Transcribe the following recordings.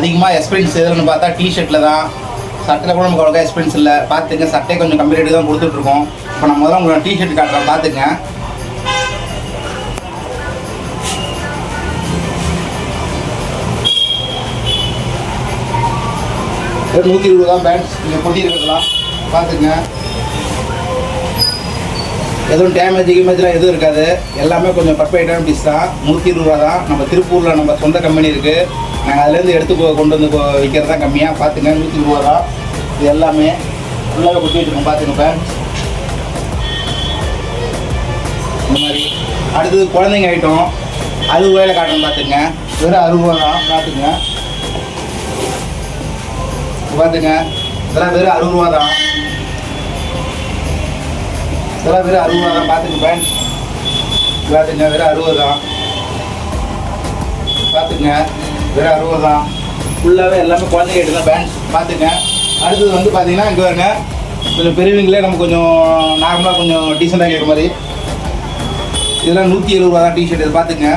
அதிகமாக எக்ஸ்பீரியன்ஸ் எதுன்னு பார்த்தா டிஷர்ட்டில் தான். சட்டையில் கூட நமக்கு அவ்வளோக்கா எக்ஸ்பீரியன்ஸ் இல்லை. பார்த்துங்க, சட்டை கொஞ்சம் கம்மி ரேட்டு தான் கொடுத்துட்ருக்கோம். இப்போ நான் முதல்ல உங்களோட டிஷர்ட் காட்டுறேன், பார்த்துங்க. $120 தான் பேண்ட்ஸ். நீங்கள் கொட்டி இருக்கலாம், பார்த்துங்க. எதுவும் டேமேஜ்லாம் எதுவும் இருக்காது. எல்லாமே கொஞ்சம் பர்ஃபெக்டான பீஸ் தான். $120 தான். நம்ம திருப்பூரில் நம்ம சொந்த கம்பெனி இருக்குது. நாங்கள் அதுலேருந்து எடுத்து கொண்டு வந்து விற்கிறது தான் கம்மியாக. பார்த்துங்க, $120 தான். இது எல்லாமே ஃபுல்லாக கொட்டி வச்சுருக்கோம், பார்த்துங்க பேண்ட்ஸ். இந்த மாதிரி அடுத்தது குழந்தைங்க ஐட்டம், அது வேலை காட்டணும், பார்த்துங்க. வெறும் $60 தான். பார்த்துங்க, பார்த்துங்க. இதெல்லாம் வெறும் $60 தான். இதெல்லாம் வெறும் $60 தான். பார்த்துங்க பேண்ட்ஸ். பார்த்துங்க, வெறும் $60 தான். பார்த்துங்க, வெறும் $60 தான். ஃபுல்லாகவே எல்லாமே குழந்தைங்க ஐட்டம் தான் பேண்ட்ஸ். பார்த்துங்க. அடுத்தது வந்து பார்த்தீங்கன்னா இங்கே வருங்க, கொஞ்சம் பெரியவங்களே நம்ம கொஞ்சம் நார்மலாக கொஞ்சம் டீசெண்டாக கேட்குற மாதிரி இதெல்லாம் $170 தான் டிஷர்ட். இது பார்த்துங்க,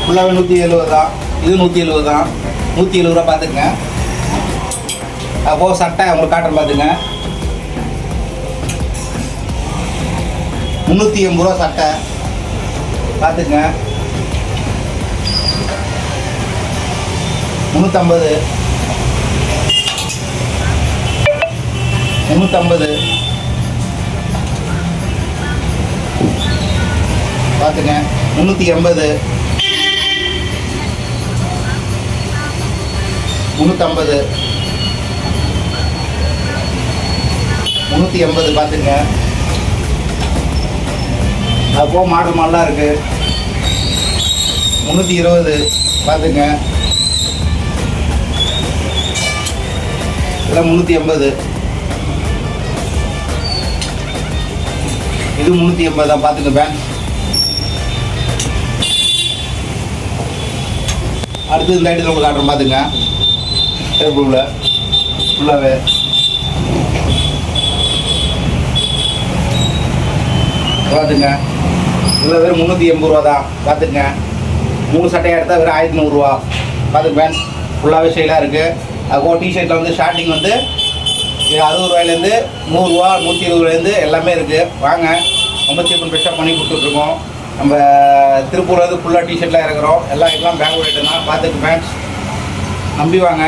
ஃபுல்லாகவே $170 தான். இது $170 தான். $170 பார்த்துங்க. அப்போது சட்டை உங்களுக்கு காட்டுறேன், பார்த்துங்க. $380 சட்டை, பார்த்துங்க. 350 பார்த்துங்க. 380 பார்த்துங்க. அப்போ மாடல் மாடலாக இருக்குது. 320 பார்த்துங்க. இதெல்லாம் 380. இது 380 தான். பார்த்துங்க பேண்ட். அடுத்து இந்த ஐட்டத்தில் உங்களுக்கு காட்டுறோம், பார்த்துங்க. டேபிளில் ஃபுல்லாகவே பார்த்துங்க. இதில் வெறும் $380 தான். பார்த்துங்க. 3 சட்டையாக எடுத்தால் வெறும் $1100. பார்த்துங்க பேண்ட். ஃபுல்லாகவே ஸ்டைலாக இருக்குது. அதுபோல் டிஷர்ட்டில் வந்து ஸ்டார்டிங் வந்து $60 $100, $120 எல்லாமே இருக்குது. வாங்க, ரொம்ப சீப் அண்ட் பெஸ்ட்டாக பண்ணி கொடுத்துட்ருக்கோம். நம்ம திருப்பூர்லேருந்து ஃபுல்லாக டிஷர்ட்லாம் இறக்குறோம். எல்லா ஐட்டம்லாம் பெங்களூர் ஐட்டம் தான். பார்த்துக்கு பேண்ட்ஸ். நம்பி வாங்க,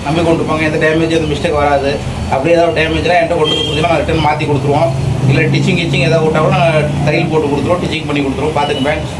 நம்பி கொண்டு போங்க. எந்த டேமேஜ் எந்த மிஸ்டேக் வராது. அப்படியே ஏதாவது டேமேஜ்லாம் என்கிட்ட கொண்டு கொடுத்தீங்கன்னா நான் ரிட்டர்ன் மாற்றி கொடுத்துருவோம். இல்லை டிச்சிங் ஏதாவது விட்டால் கூட நான் தையல் போட்டு கொடுத்துருவோம், டிச்சிங் பண்ணி கொடுத்துருவோம். பார்த்துக்கு பேண்ட்ஸ்.